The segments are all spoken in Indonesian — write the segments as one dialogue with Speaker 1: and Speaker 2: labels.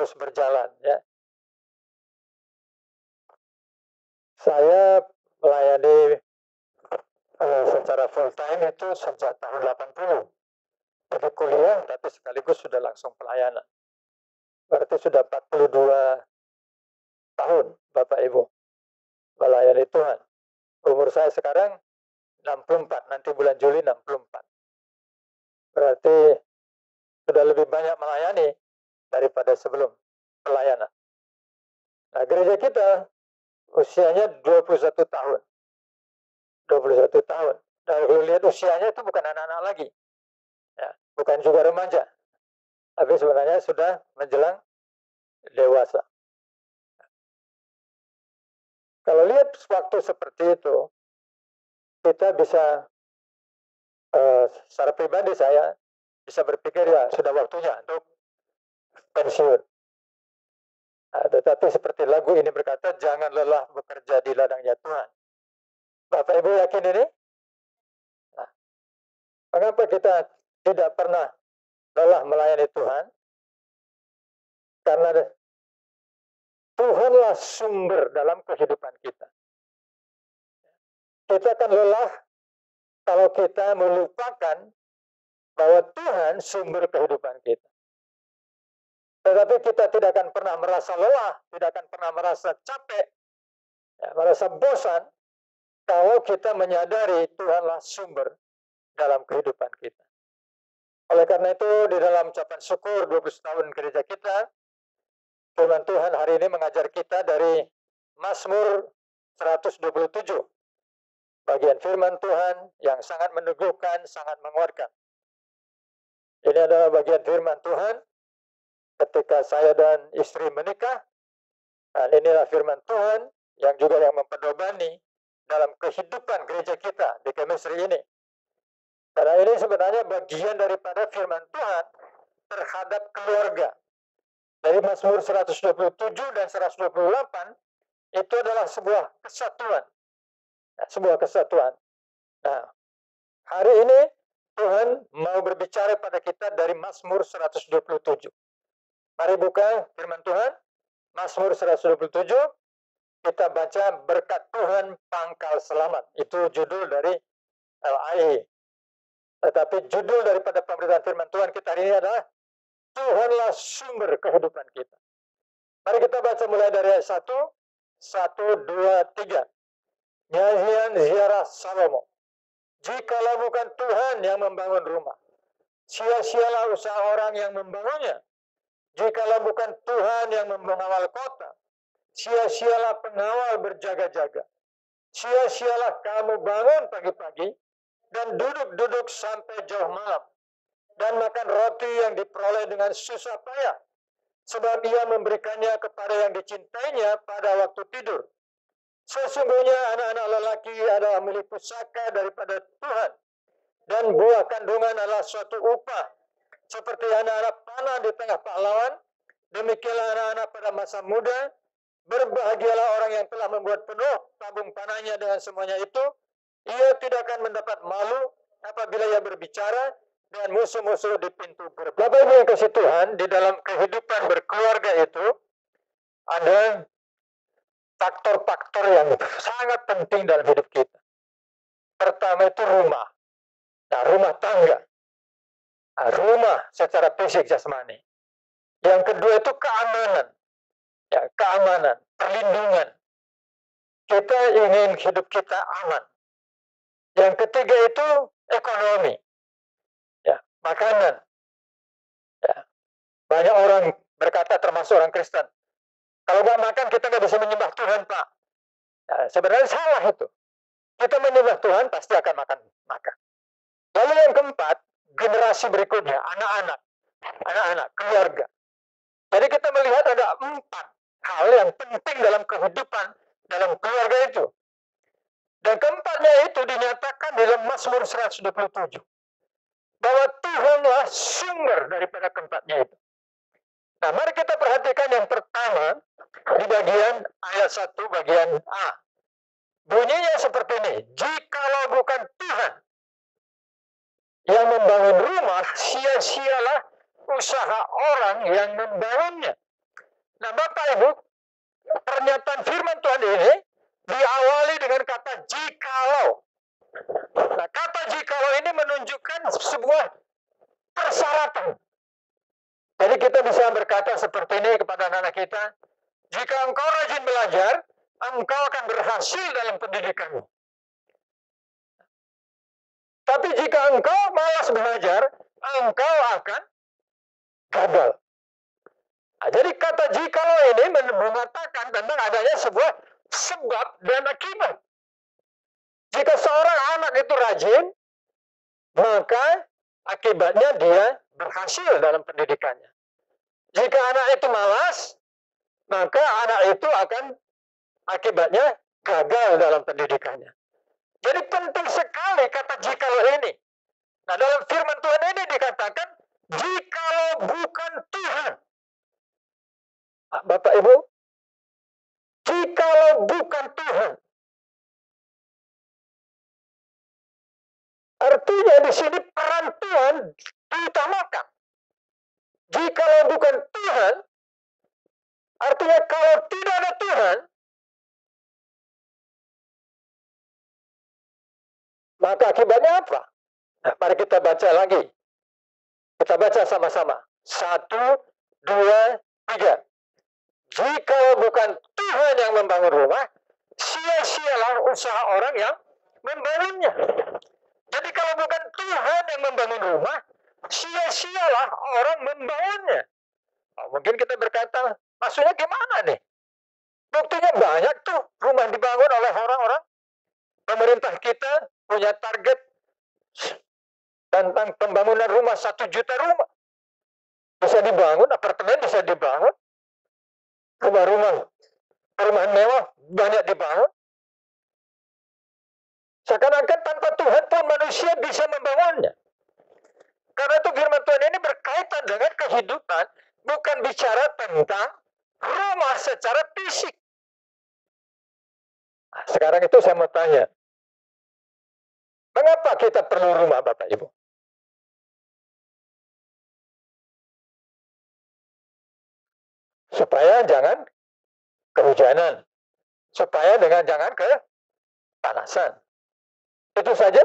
Speaker 1: terus berjalan. Ya. Saya melayani secara full time itu sejak tahun 80. Jadi kuliah tapi sekaligus sudah langsung pelayanan. Berarti sudah 42 tahun Bapak Ibu melayani Tuhan. Umur saya sekarang 64, nanti bulan Juli 64. Berarti sudah lebih banyak melayani daripada sebelum pelayanan. Nah, gereja kita usianya 21 tahun. 21 tahun. Dan kalau lihat usianya itu bukan anak-anak lagi. Ya, bukan juga remaja. Tapi sebenarnya sudah menjelang dewasa. Kalau lihat waktu seperti itu, kita bisa, secara pribadi saya bisa berpikir ya sudah waktunya untuk pensiun. Nah, tetapi seperti lagu ini berkata, jangan lelah bekerja di ladangnya Tuhan. Bapak Ibu yakin ini? Nah, mengapa kita tidak pernah lelah melayani Tuhan? Karena Tuhanlah sumber dalam kehidupan kita. Kita akan lelah kalau kita melupakan bahwa Tuhan sumber kehidupan kita. Tetapi kita tidak akan pernah merasa lelah, tidak akan pernah merasa capek, ya, merasa bosan, kalau kita menyadari Tuhanlah sumber dalam kehidupan kita. Oleh karena itu, di dalam ucapan syukur 12 tahun gereja kita, firman Tuhan hari ini mengajar kita dari Mazmur 127. Bagian firman Tuhan yang sangat meneguhkan, sangat menguatkan. Ini adalah bagian firman Tuhan ketika saya dan istri menikah. Dan inilah firman Tuhan yang juga yang memperdomani dalam kehidupan gereja kita di chemistry ini. Karena ini sebenarnya bagian daripada firman Tuhan terhadap keluarga. Dari Mazmur 127 dan 128 itu adalah sebuah kesatuan. Ya, sebuah kesatuan. Nah, hari ini Tuhan mau berbicara pada kita dari Mazmur 127. Mari buka firman Tuhan. Mazmur 127. Kita baca berkat Tuhan pangkal selamat. Itu judul dari LAI. Tetapi judul daripada pemberitaan firman Tuhan kita hari ini adalah Tuhanlah sumber kehidupan kita. Mari kita baca mulai dari ayat 1, 1, 2, 3. Nyanyian ziarah Salomo. Jikalau bukan Tuhan yang membangun rumah, sia-sialah usaha orang yang membangunnya. Jikalau bukan Tuhan yang mengawal kota, sia-sialah pengawal berjaga-jaga. Sia-sialah kamu bangun pagi-pagi dan duduk-duduk sampai jauh malam, dan makan roti yang diperoleh dengan susah payah, sebab ia memberikannya kepada yang dicintainya pada waktu tidur. Sesungguhnya anak-anak lelaki adalah milik pusaka daripada Tuhan, dan buah kandungan adalah suatu upah. Seperti anak-anak panah di tengah pahlawan, demikianlah anak-anak pada masa muda. Berbahagialah orang yang telah membuat penuh tabung panahnya dengan semuanya itu. Ia tidak akan mendapat malu apabila ia berbicara dengan musuh-musuh di pintu gerbang. Bapak Ibu yang kasih Tuhan, di dalam kehidupan berkeluarga itu ada faktor-faktor yang sangat penting dalam hidup kita. Pertama itu rumah. Nah, rumah tangga. Nah, rumah secara fisik jasmani. Yang kedua itu keamanan. Ya, keamanan, perlindungan. Kita ingin hidup kita aman. Yang ketiga itu ekonomi. Ya, makanan. Ya. Banyak orang berkata termasuk orang Kristen, kalau nggak makan kita nggak bisa menyembah Tuhan, Pak. Ya, sebenarnya salah itu. Kita menyembah Tuhan pasti akan makan. Lalu yang keempat, generasi berikutnya, anak-anak, keluarga. Jadi kita melihat ada 4 hal yang penting dalam kehidupan dalam keluarga itu. Dan keempatnya itu dinyatakan dalam Mazmur 127. Bahwa Tuhanlah sumber daripada keempatnya itu. Nah, mari kita perhatikan yang pertama di bagian ayat 1 bagian A. Bunyinya seperti ini. Jikalau bukan Tuhan yang membangun rumah, sia-sialah usaha orang yang membangunnya. Nah, Bapak Ibu, pernyataan firman Tuhan ini diawali dengan kata jikalau. Nah, kata jikalau ini menunjukkan sebuah persyaratan. Jadi kita bisa berkata seperti ini kepada anak-anak kita, jika engkau rajin belajar, engkau akan berhasil dalam pendidikanmu. Tapi jika engkau malas belajar, engkau akan gagal. Nah, jadi kata jikalau ini mengatakan tentang adanya sebuah sebab dan akibat. Jika seorang anak itu rajin, maka akibatnya dia berhasil dalam pendidikannya. Jika anak itu malas, maka anak itu akan akibatnya gagal dalam pendidikannya. Jadi penting sekali kata jikalau ini. Nah, dalam firman Tuhan ini dikatakan, jikalau bukan Tuhan. Bapak Ibu, jikalau bukan Tuhan. Artinya di sini peran Tuhan diutamakan. Jikalau bukan Tuhan, artinya kalau tidak ada Tuhan, maka akibatnya apa? Nah, mari kita baca lagi. Kita baca sama-sama. 1, 2, 3. Jikalau bukan Tuhan yang membangun rumah, sia-sialah usaha orang yang membangunnya. Jadi kalau bukan Tuhan yang membangun rumah, sia-sialah orang membangunnya. Oh, mungkin kita berkata, maksudnya gimana nih? Buktinya banyak tuh rumah dibangun oleh orang-orang. Pemerintah kita punya target tentang pembangunan rumah 1 juta rumah. Bisa dibangun, apartemen bisa dibangun. Rumah-rumah, perumahan mewah banyak dibangun. Seakan-akan tanpa Tuhan pun manusia bisa membangunnya. Karena itu firman Tuhan ini berkaitan dengan kehidupan, bukan bicara tentang rumah secara fisik. Nah, sekarang itu saya mau tanya, mengapa kita perlu rumah, Bapak Ibu? Supaya jangan kehujanan, supaya jangan kepanasan. Itu saja.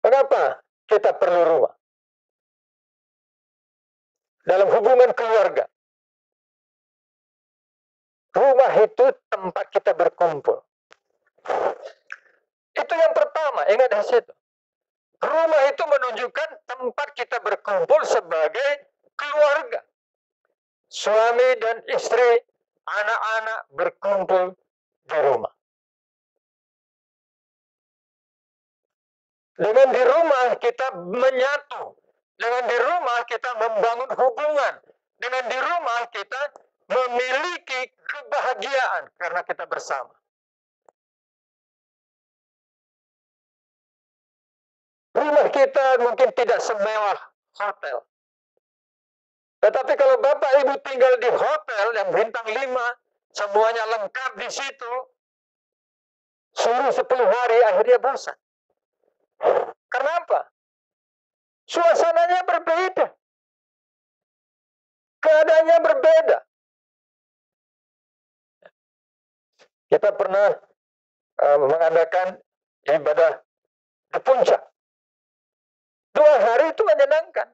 Speaker 1: Mengapa kita perlu rumah? Dalam hubungan keluarga, rumah itu tempat kita berkumpul. Itu yang pertama, ingat di situ. Rumah itu menunjukkan tempat kita berkumpul sebagai keluarga. Suami dan istri, anak-anak berkumpul di rumah. Dengan di rumah kita menyatu. Dengan di rumah kita membangun hubungan. Dengan di rumah kita memiliki kebahagiaan karena kita bersama. Rumah kita mungkin tidak semewah hotel. Tetapi kalau Bapak Ibu tinggal di hotel yang bintang 5, semuanya lengkap di situ, suruh 10 hari akhirnya bosan. Kenapa? Suasananya berbeda. Keadaannya berbeda. Kita pernah mengadakan ibadah di puncak. 2 hari itu menyenangkan.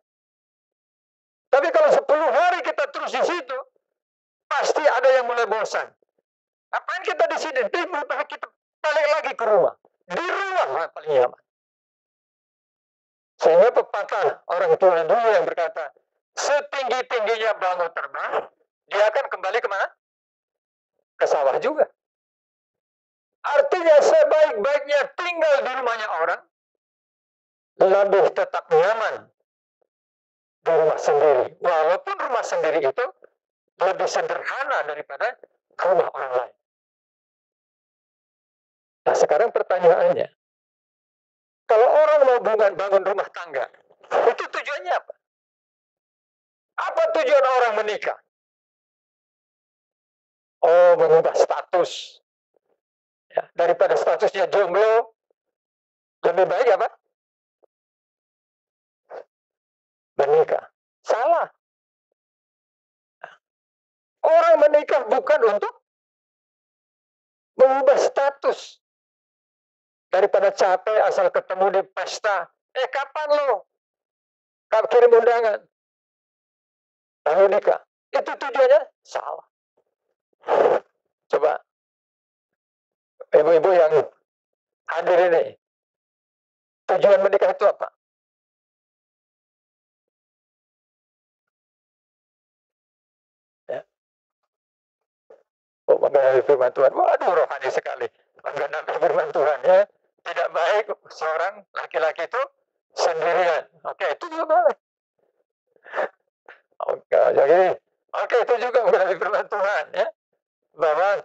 Speaker 1: Tapi kalau 10 hari kita terus di situ, pasti ada yang mulai bosan. Ngapain kita di sini? Kita balik lagi ke rumah. Di rumah paling nyaman. Sehingga pepatah orang tua dulu yang berkata, setinggi-tingginya bangau terbang, dia akan kembali kemana? Ke sawah juga. Artinya sebaik-baiknya tinggal di rumahnya orang, lebih tetap nyaman di rumah sendiri. Walaupun rumah sendiri itu lebih sederhana daripada rumah orang lain. Nah, sekarang pertanyaannya, kalau orang mau bangun rumah tangga, itu tujuannya apa? Apa tujuan orang menikah? Oh, mengubah status. Ya, daripada statusnya jomblo, lebih baik apa? Menikah. Salah. Orang menikah bukan untuk mengubah status. Daripada capek asal ketemu di pesta. Kapan lo? Kirim undangan. Lalu nikah. Itu tujuannya salah. Coba ibu-ibu yang hadir ini, tujuan menikah itu apa? Ya. Oh, mengenai firman Tuhan. Waduh, rohani sekali. Mengenai firman Tuhan, ya. Tidak baik seorang laki-laki itu sendirian. Oke, itu juga boleh. Oke, itu juga mengenai firman Tuhan, ya. Bahwa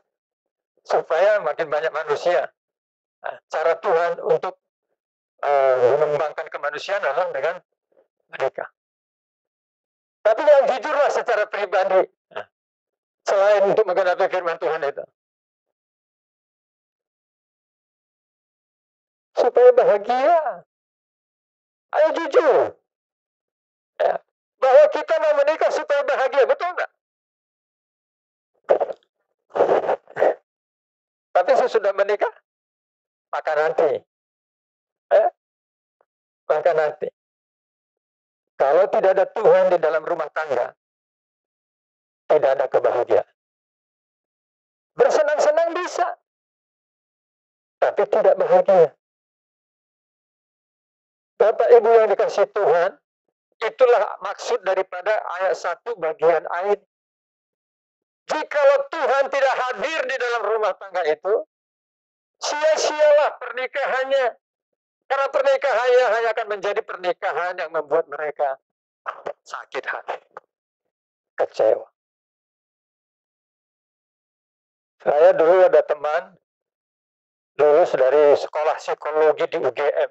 Speaker 1: supaya makin banyak manusia. Nah, cara Tuhan untuk mengembangkan kemanusiaan adalah dengan menikah. Tapi yang jujurlah secara pribadi, selain untuk menggenapi firman Tuhan itu, supaya bahagia. Ayo jujur, ya, bahwa kita mau menikah supaya bahagia, betul nggak? Tapi sesudah menikah, maka nanti, maka nanti, kalau tidak ada Tuhan di dalam rumah tangga, tidak ada kebahagiaan. Bersenang-senang bisa, tapi tidak bahagia. Bapak Ibu yang dikasih Tuhan, itulah maksud daripada ayat 1 bagian A. Jikalau Tuhan tidak hadir di dalam rumah tangga itu, sia-sialah pernikahannya. Karena pernikahannya hanya akan menjadi pernikahan yang membuat mereka sakit hati, kecewa. Saya dulu ada teman lulus dari sekolah psikologi di UGM.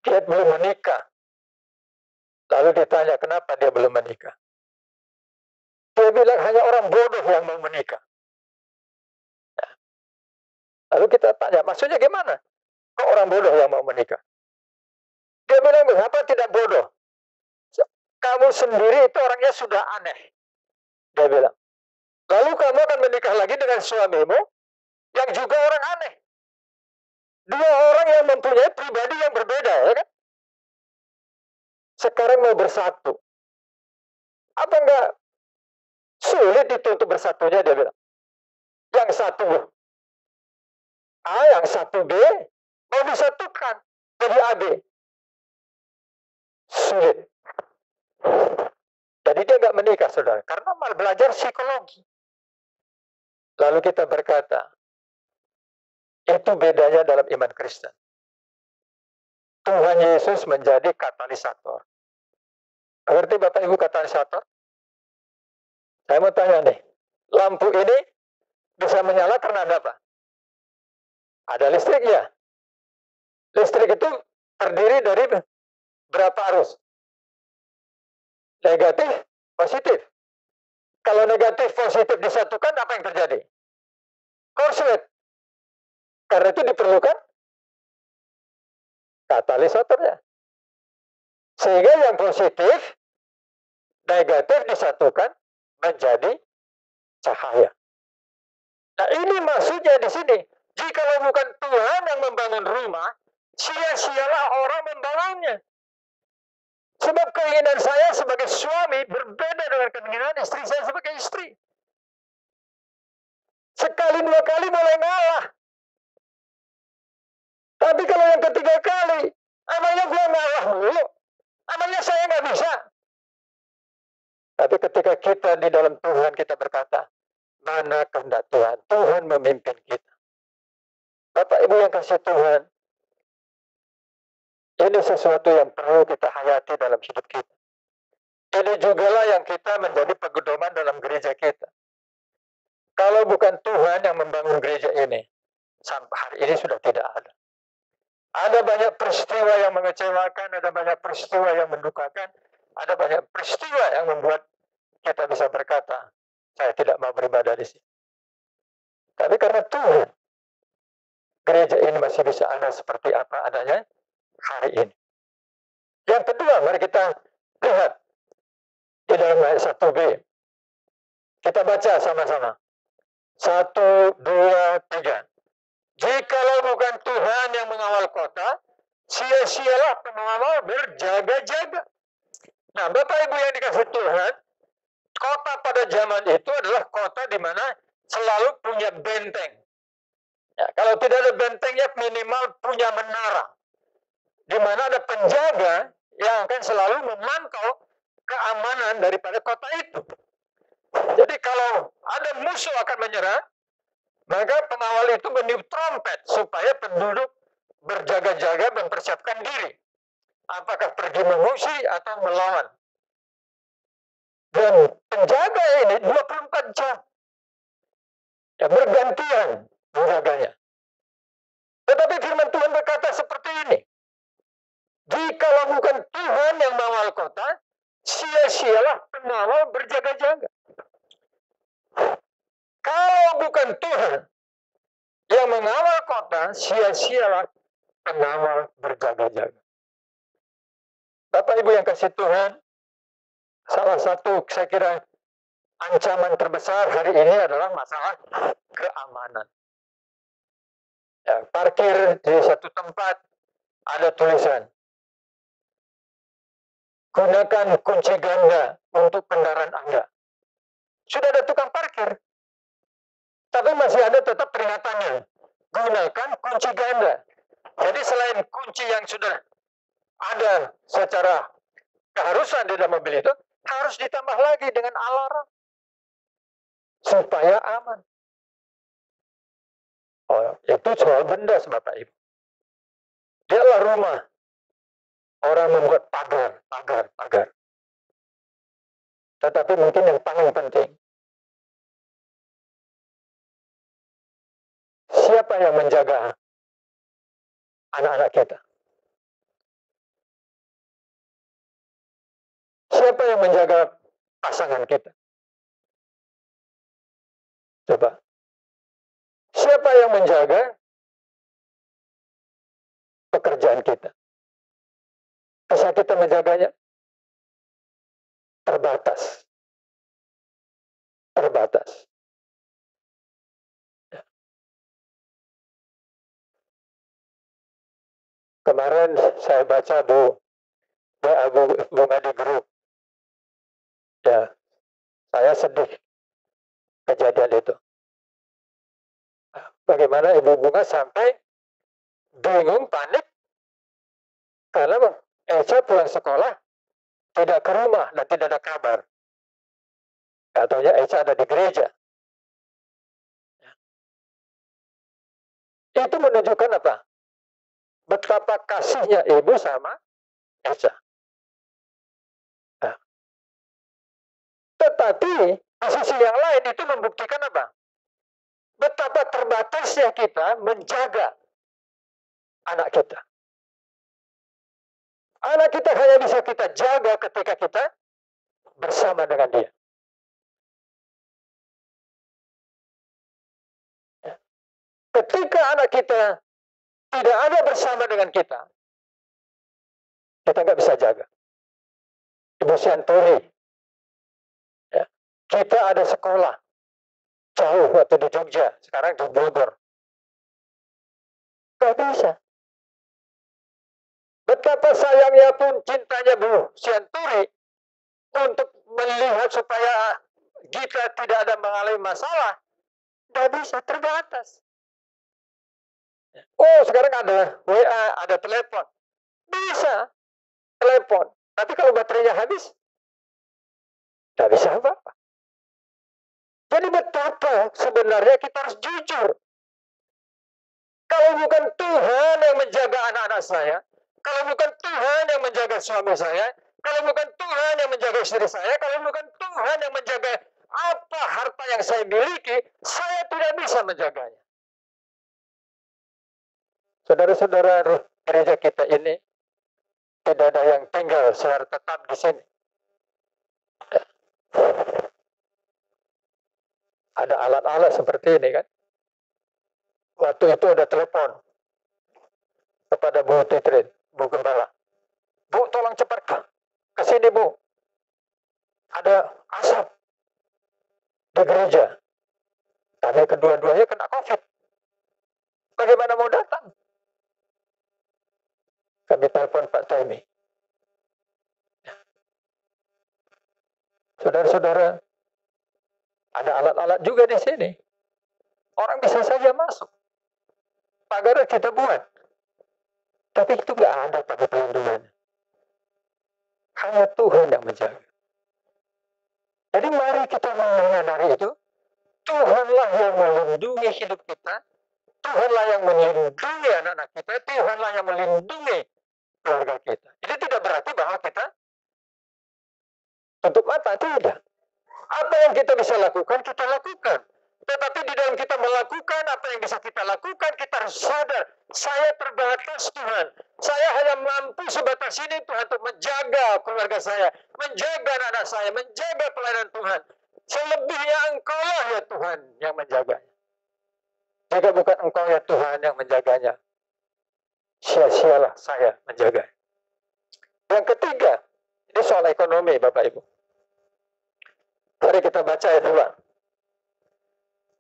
Speaker 1: Dia belum menikah. Lalu ditanya kenapa dia belum menikah. Dia bilang hanya orang bodoh yang mau menikah. Lalu kita tanya, maksudnya gimana? Kok orang bodoh yang mau menikah? Dia bilang, mengapa tidak bodoh? Kamu sendiri itu orangnya sudah aneh. Dia bilang. Lalu kamu akan menikah lagi dengan suamimu yang juga orang aneh. Dua orang yang mempunyai pribadi yang berbeda, ya kan? Sekarang mau bersatu. Apa enggak sulit itu untuk bersatunya, dia bilang. Yang satu A, yang satu B, mau disatukan jadi AB. Sulit. Jadi dia nggak menikah, saudara, karena mal belajar psikologi. Lalu kita berkata, itu bedanya dalam iman Kristen. Tuhan Yesus menjadi katalisator. Ngerti Bapak Ibu katalisator? Saya mau tanya nih, lampu ini bisa menyala karena ada apa? Ada listrik ya. Listrik itu terdiri dari berapa arus? Negatif, positif. Kalau negatif, positif disatukan, apa yang terjadi? Korslet. Karena itu diperlukan katalisatornya. Sehingga yang positif, negatif disatukan menjadi cahaya. Nah ini maksudnya di sini. Jikalau bukan Tuhan yang membangun rumah, sia-sialah orang membangunnya. Sebab keinginan saya sebagai suami berbeda dengan keinginan istri saya sebagai istri. Sekali dua kali boleh ngalah. Tapi kalau yang ketiga kali, emangnya gue ngalah dulu? Emangnya saya nggak bisa? Tapi ketika kita di dalam Tuhan, kita berkata, mana kehendak Tuhan? Tuhan memimpin kita. Bapak Ibu yang kasih Tuhan, ini sesuatu yang perlu kita hayati dalam hidup kita. Ini jugalah yang kita menjadi pedoman dalam gereja kita. Kalau bukan Tuhan yang membangun gereja ini, sampai hari ini sudah tidak ada. Ada banyak peristiwa yang mengecewakan, ada banyak peristiwa yang mendukakan, ada banyak peristiwa yang membuat kita bisa berkata, saya tidak mau beribadah di sini. Tapi karena Tuhan, gereja ini masih bisa ada seperti apa adanya hari ini. Yang kedua, mari kita lihat di dalam ayat 1b. Kita baca sama-sama. 1, 2, 3. Jikalau bukan Tuhan yang mengawal kota, sia-sialah pengawal berjaga-jaga. Nah, Bapak Ibu yang dikasih Tuhan, kota pada zaman itu adalah kota di mana selalu punya benteng. Ya, kalau tidak ada bentengnya, minimal punya menara, di mana ada penjaga yang akan selalu memantau keamanan daripada kota itu. Jadi kalau ada musuh akan menyerang, maka pengawal itu meniup trompet supaya penduduk berjaga-jaga mempersiapkan diri. Apakah pergi mengungsi atau melawan. Dan penjaga ini 24 jam. Ya, bergantian menjaganya. Tetapi firman Tuhan berkata seperti ini. Jikalau bukan Tuhan yang mengawal kota, sia-sialah pengawal berjaga-jaga. Kalau bukan Tuhan yang mengawal kota, sia-sialah pengawal berjaga-jaga. Bapak Ibu yang kasih Tuhan, salah satu saya kira ancaman terbesar hari ini adalah masalah keamanan. Ya, parkir di satu tempat ada tulisan, gunakan kunci ganda untuk kendaraan Anda. Sudah ada tukang parkir, tapi masih ada tetap peringatannya, gunakan kunci ganda. Jadi selain kunci yang sudah ada secara keharusan di dalam mobil itu, harus ditambah lagi dengan alarm supaya aman. Oh, itu soal benda, Bapak Ibu. Dialah rumah. Orang membuat pagar. Tetapi mungkin yang paling penting, siapa yang menjaga anak-anak kita? Siapa yang menjaga pasangan kita? Coba. Siapa yang menjaga pekerjaan kita? Bisa kita menjaganya? Terbatas. Kemarin saya baca bunga di grup. Ya, saya sedih kejadian itu. Bagaimana Ibu Bunga sampai bingung, panik, karena Elsa pulang sekolah tidak ke rumah dan tidak ada kabar. Katanya Elsa ada di gereja. Itu menunjukkan apa? Betapa kasihnya Ibu sama Elsa. Nah, tetapi di sisi yang lain itu membuktikan apa? Betapa terbatasnya kita menjaga anak kita. Anak kita hanya bisa kita jaga ketika kita bersama dengan dia. Ketika anak kita tidak ada bersama dengan kita nggak bisa jaga. Ibu Sianturi, ya, kita ada sekolah jauh waktu di Jogja, sekarang di Bogor. Nggak bisa. Betapa sayangnya pun cintanya Bu Sianturi untuk melihat supaya kita tidak ada mengalami masalah, nggak bisa, terbatas. Oh, sekarang ada WA, ada telepon. Bisa telepon. Tapi kalau baterainya habis, nggak bisa apa-apa. Jadi betapa sebenarnya kita harus jujur. Kalau bukan Tuhan yang menjaga anak-anak saya, kalau bukan Tuhan yang menjaga suami saya, kalau bukan Tuhan yang menjaga istri saya, kalau bukan Tuhan yang menjaga apa harta yang saya miliki, saya tidak bisa menjaganya. Saudara-saudara, gereja kita ini tidak ada yang tinggal secara tetap di sini. Ada alat-alat seperti ini kan. Waktu itu ada telepon kepada Bu Titrin, Bu Gembala. Bu, tolong cepat ke sini Bu. Ada asap di ke gereja. Kami kedua-duanya kena COVID. Bagaimana mau datang? Kami telepon Pak Taimi. Saudara-saudara, ada alat-alat juga di sini. Orang bisa saja masuk. Pagar kita buat. Tapi itu nggak ada pada pelindungannya. Hanya Tuhan yang menjaga. Jadi mari kita menyadari itu. Tuhanlah yang melindungi hidup kita. Tuhanlah yang melindungi anak-anak kita. Tuhanlah yang melindungi keluarga kita. Itu tidak berarti bahwa kita tutup mata. Tidak. Apa yang kita bisa lakukan, kita lakukan. Tetapi di dalam kita melakukan apa yang bisa kita lakukan, kita harus sadar, saya terbatas Tuhan. Saya hanya mampu sebatas ini Tuhan untuk menjaga keluarga saya, menjaga anak-anak saya, menjaga pelayanan Tuhan. Selebihnya Engkau lah ya Tuhan yang menjaganya. Jika bukan Engkau ya Tuhan yang menjaganya, sia-sialah saya menjaga. Yang ketiga, ini soal ekonomi Bapak Ibu. Mari kita baca ayat 2.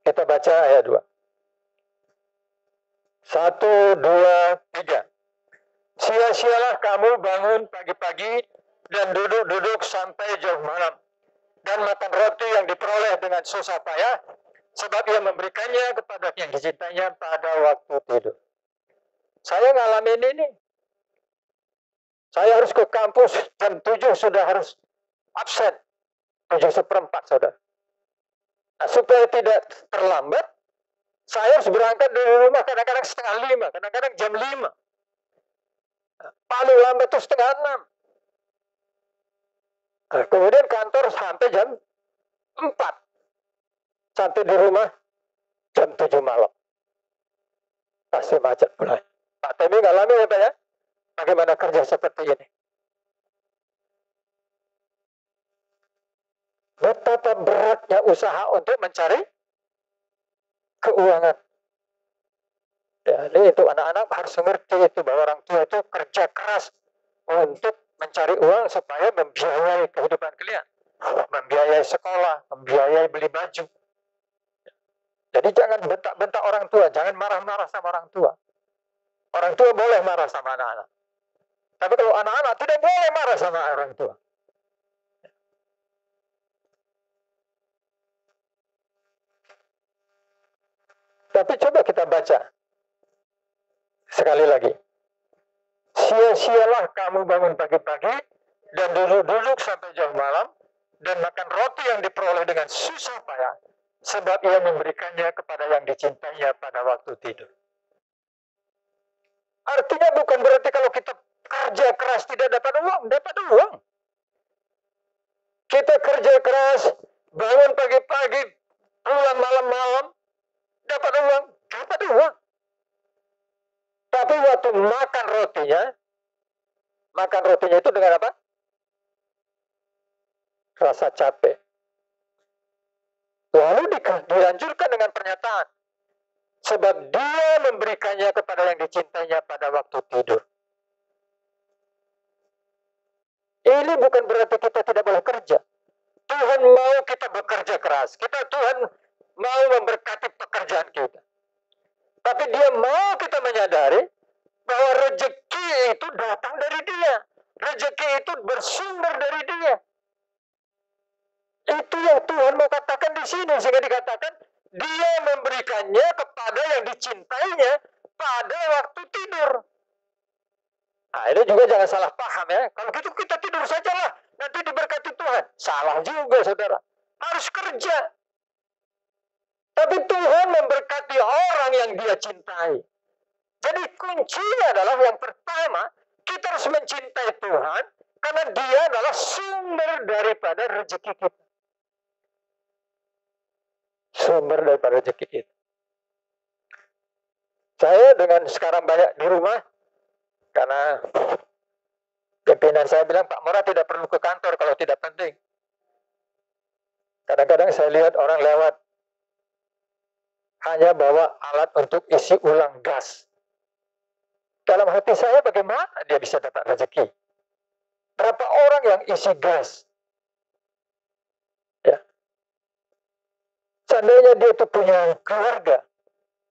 Speaker 1: Kita baca ayat 2. 1, 2, 3. Sia-sialah kamu bangun pagi-pagi dan duduk-duduk sampai jauh malam, dan makan roti yang diperoleh dengan susah payah, sebab ia memberikannya kepada yang dicintainya pada waktu tidur. Saya ngalamin ini. Saya harus ke kampus jam 7 sudah harus absen. 7:15 saudara. Nah, supaya tidak terlambat, saya harus berangkat dari rumah kadang-kadang 4:30, kadang-kadang jam 5. Paling lambat itu 5:30. Nah, kemudian kantor sampai jam 4. Sampai di rumah jam 7 malam. Pasti macet mulai. Pak Temi ngalami ya Pak ya? Bagaimana kerja seperti ini? Betapa beratnya usaha untuk mencari keuangan. Ya, ini itu anak-anak harus mengerti itu bahwa orang tua itu kerja keras untuk mencari uang supaya membiayai kehidupan kalian, membiayai sekolah, membiayai beli baju. Jadi jangan bentak-bentak orang tua, jangan marah-marah sama orang tua. Orang tua boleh marah sama anak-anak. Tapi kalau anak-anak tidak boleh marah sama orang tua. Tapi coba kita baca. Sekali lagi. Sia-sialah kamu bangun pagi-pagi dan duduk-duduk sampai jauh malam dan makan roti yang diperoleh dengan susah payah, sebab ia memberikannya kepada yang dicintainya pada waktu tidur. Artinya bukan berarti kalau kita kerja keras tidak dapat uang, dapat uang. Kita kerja keras, bangun pagi-pagi, pulang malam-malam, dapat uang, dapat uang. Tapi waktu makan rotinya itu dengan apa? Rasa capek. Lalu dilanjutkan dengan pernyataan, sebab dia memberikannya kepada yang dicintainya pada waktu tidur. Ini bukan berarti kita tidak boleh kerja. Tuhan mau kita bekerja keras. Tuhan mau memberkati pekerjaan kita. Tapi dia mau kita menyadari bahwa rezeki itu datang dari dia. Rezeki itu bersumber dari dia. Itu yang Tuhan mau katakan di sini. Sehingga dikatakan, dia memberikannya kepada yang dicintainya pada waktu tidur. Nah, ini juga jangan salah paham ya. Kalau gitu kita tidur sajalah, nanti diberkati Tuhan. Salah juga saudara. Harus kerja. Tapi Tuhan memberkati orang yang dia cintai. Jadi kuncinya adalah yang pertama, kita harus mencintai Tuhan, karena dia adalah sumber daripada rezeki kita. Sumber daripada rezeki kita. Saya dengan sekarang banyak di rumah, karena pimpinan saya bilang, Pak Mora tidak perlu ke kantor kalau tidak penting. Kadang-kadang saya lihat orang lewat, hanya bawa alat untuk isi ulang gas. Dalam hati saya, bagaimana dia bisa dapat rezeki? Berapa orang yang isi gas? Ya. Seandainya dia itu punya keluarga,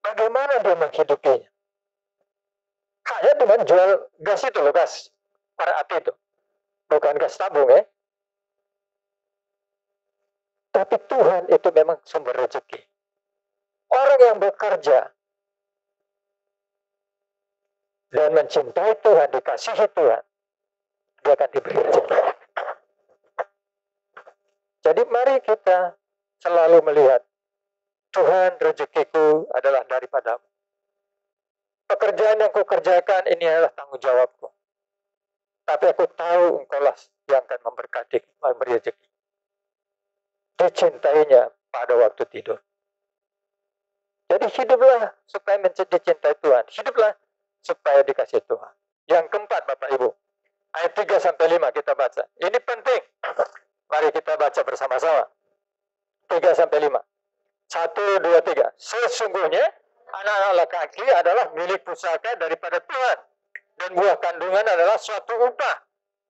Speaker 1: bagaimana dia menghidupinya? Hanya dengan jual gas itu loh, gas para api itu. Bukan gas tabung ya. Tapi Tuhan itu memang sumber rezeki. Orang yang bekerja dan mencintai Tuhan, dikasihi Tuhan, dia akan diberi rezeki. Jadi mari kita selalu melihat, Tuhan, rezekiku adalah daripadamu. Pekerjaan yang kukerjakan ini adalah tanggung jawabku. Tapi aku tahu Engkaulah yang akan memberkati, memberi rezeki. Dicintainya pada waktu tidur. Jadi hiduplah supaya dicintai Tuhan. Hiduplah supaya dikasih Tuhan. Yang keempat, Bapak Ibu. Ayat 3-5 kita baca. Ini penting. Mari kita baca bersama-sama. 3-5. 1, 2, 3. Sesungguhnya anak-anak laki-laki adalah milik pusaka daripada Tuhan. Dan buah kandungan adalah suatu upah.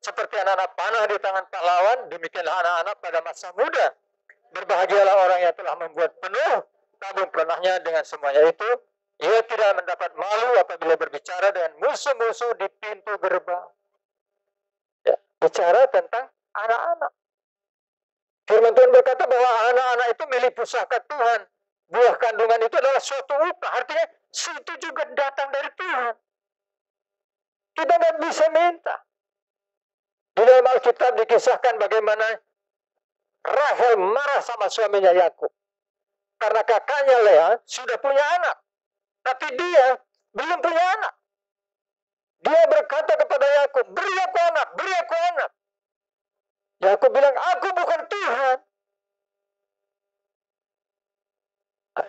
Speaker 1: Seperti anak-anak panah di tangan pahlawan, demikianlah anak-anak pada masa muda. Berbahagialah orang yang telah membuat penuh tabung panahnya dengan semuanya itu. Ia tidak mendapat malu apabila berbicara dengan musuh-musuh di pintu gerbang. Ya, bicara tentang anak-anak. Firman Tuhan berkata bahwa anak-anak itu milik pusaka Tuhan. Buah kandungan itu adalah suatu upah. Artinya itu juga datang dari Tuhan. Kita nggak bisa minta. Di dalam Alkitab dikisahkan bagaimana Rahel marah sama suaminya Yakub. Karena kakaknya Lea sudah punya anak. Tapi dia belum punya anak. Dia berkata kepada Yakub, beri aku anak, beri aku anak. Yakub bilang, aku bukan Tuhan.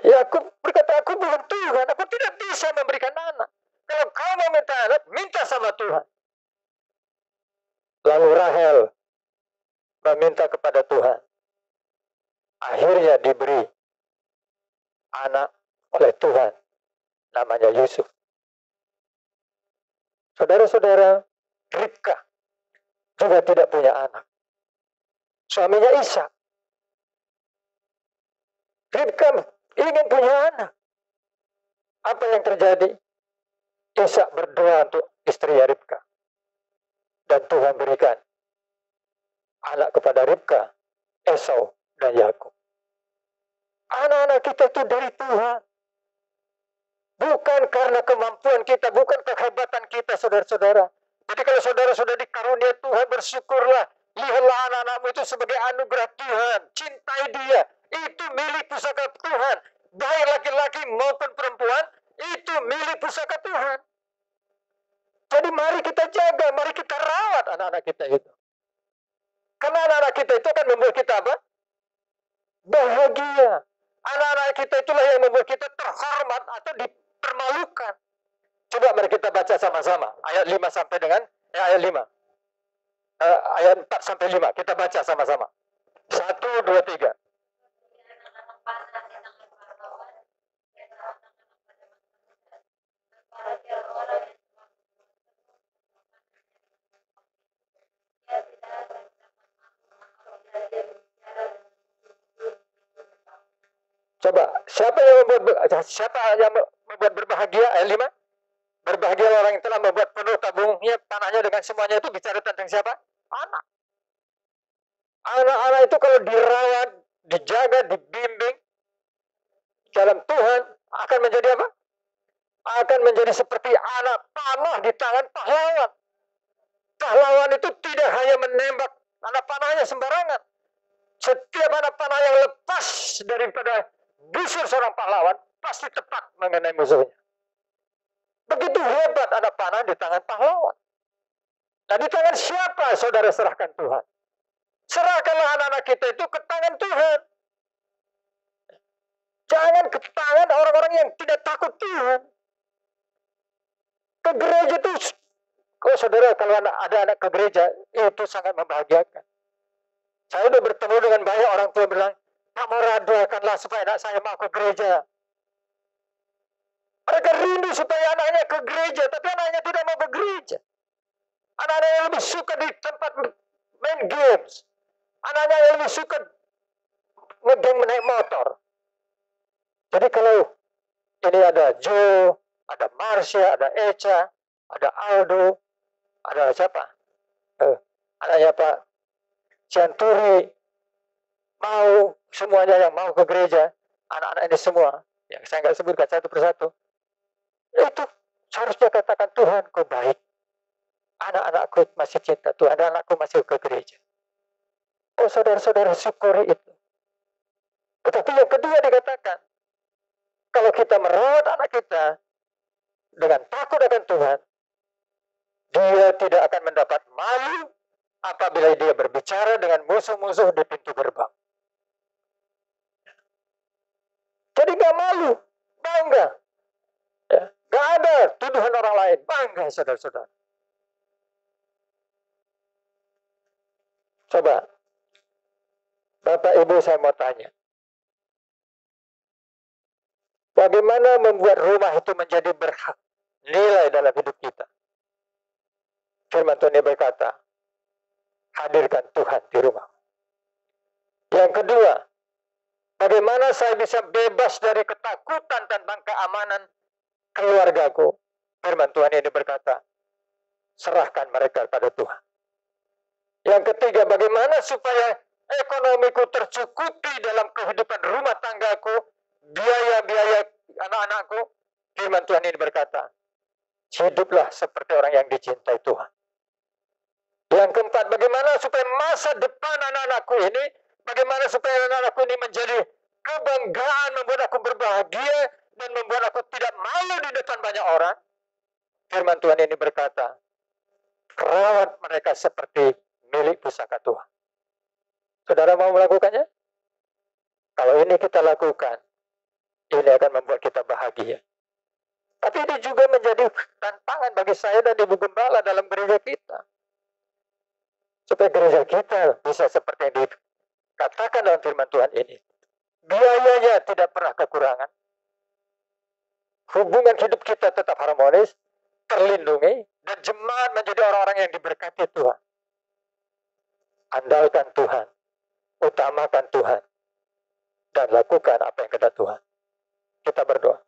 Speaker 1: Yakub berkata, aku bukan Tuhan, aku tidak bisa memberikan anak. Kalau kau mau minta anak, minta sama Tuhan. Lalu Rahel meminta kepada Tuhan. Akhirnya diberi anak oleh Tuhan. Namanya Yusuf. Saudara-saudara, Ribka juga tidak punya anak. Suaminya Ishak. Ribka ingin punya anak. Apa yang terjadi? Ishak berdoa untuk istrinya Ribka. Dan Tuhan berikan anak kepada Ribka, Esau, dan Yakub. Anak-anak kita itu dari Tuhan. Bukan karena kemampuan kita, bukan kehebatan kita, saudara-saudara. Jadi kalau saudara sudah dikarunia Tuhan, bersyukurlah. Lihatlah anak-anakmu itu sebagai anugerah Tuhan. Cintai dia. Itu milik pusaka Tuhan. Baik laki-laki maupun perempuan, itu milik pusaka Tuhan. Jadi mari kita jaga, mari kita rawat anak-anak kita itu. Karena anak-anak kita itu akan membuat kita apa? Bahagia. Anak-anak kita itulah yang membuat kita terhormat atau dipermalukan. Coba mari kita baca sama-sama. Ayat 5 sampai dengan ayat 5. Ayat 4 sampai 5. Kita baca sama-sama. 1, 2, 3. Coba, siapa yang membuat berbahagia? Ayat 5. Berbahagia orang yang telah membuat penuh tabungnya, tanahnya dengan semuanya, itu bicara tentang siapa? Anak. Anak-anak itu kalau dirawat, dijaga, dibimbing dalam Tuhan, akan menjadi apa? Akan menjadi seperti anak panah di tangan pahlawan. Pahlawan itu tidak hanya menembak anak panahnya sembarangan. Setiap anak panah yang lepas daripada busur seorang pahlawan pasti tepat mengenai musuhnya. Begitu hebat anak panah di tangan pahlawan. Nah, di tangan siapa saudara serahkan Tuhan? Serahkanlah anak-anak kita itu ke tangan Tuhan. Jangan ke tangan orang-orang yang tidak takut Tuhan. Ke gereja itu, saudara, kalau ada anak ke gereja, itu sangat membahagiakan. Saya sudah bertemu dengan banyak orang tua bilang, kamu doakanlah supaya anak saya mau ke gereja. Mereka rindu supaya anaknya ke gereja, tapi anaknya tidak mau ke gereja. Anak-anak yang lebih suka di tempat main games. Anaknya yang lebih suka ngegeng menaik motor. Jadi kalau ini ada Joe, ada Marsha, ada Echa, ada Aldo, ada siapa? Anaknya Pak Cianturi, mau semuanya yang mau ke gereja, anak-anak ini semua, yang saya nggak sebutkan satu persatu, itu seharusnya katakan, Tuhan kau baik, anak-anakku masih cinta Tuhan, anakku masih ke gereja. Oh saudara-saudara, syukuri itu. Tetapi yang kedua dikatakan, kalau kita merawat anak kita dengan takut akan Tuhan, dia tidak akan mendapat malu apabila dia berbicara dengan musuh-musuh di pintu gerbang. Jadi gak malu, bangga. Ya, gak ada tuduhan orang lain, bangga saudara-saudara. Coba, Bapak Ibu saya mau tanya. Bagaimana membuat rumah itu menjadi berhak nilai dalam hidup kita? Firman Tuhan berkata, hadirkan Tuhan di rumah. Yang kedua, bagaimana saya bisa bebas dari ketakutan tentang keamanan keluargaku? Firman Tuhan ini berkata, serahkan mereka pada Tuhan. Yang ketiga, bagaimana supaya ekonomiku tercukupi dalam kehidupan rumah tanggaku, biaya-biaya anak-anakku? Firman Tuhan ini berkata, hiduplah seperti orang yang dicintai Tuhan. Yang keempat, bagaimana supaya masa depan anak-anakku ini, bagaimana supaya anak-anakku ini menjadi kebanggaan, membuat aku berbahagia, dan membuat aku tidak malu di depan banyak orang? Firman Tuhan ini berkata, rawat mereka seperti milik pusaka Tuhan. Saudara mau melakukannya? Kalau ini kita lakukan, ini akan membuat kita bahagia. Tapi ini juga menjadi tantangan bagi saya dan Ibu Gembala dalam gereja kita. Supaya gereja kita bisa seperti yang dikatakan dalam firman Tuhan ini. Biayanya tidak pernah kekurangan. Hubungan hidup kita tetap harmonis, terlindungi, dan jemaat menjadi orang-orang yang diberkati Tuhan. Andalkan Tuhan, utamakan Tuhan, dan lakukan apa yang kehendak Tuhan. Kita berdoa.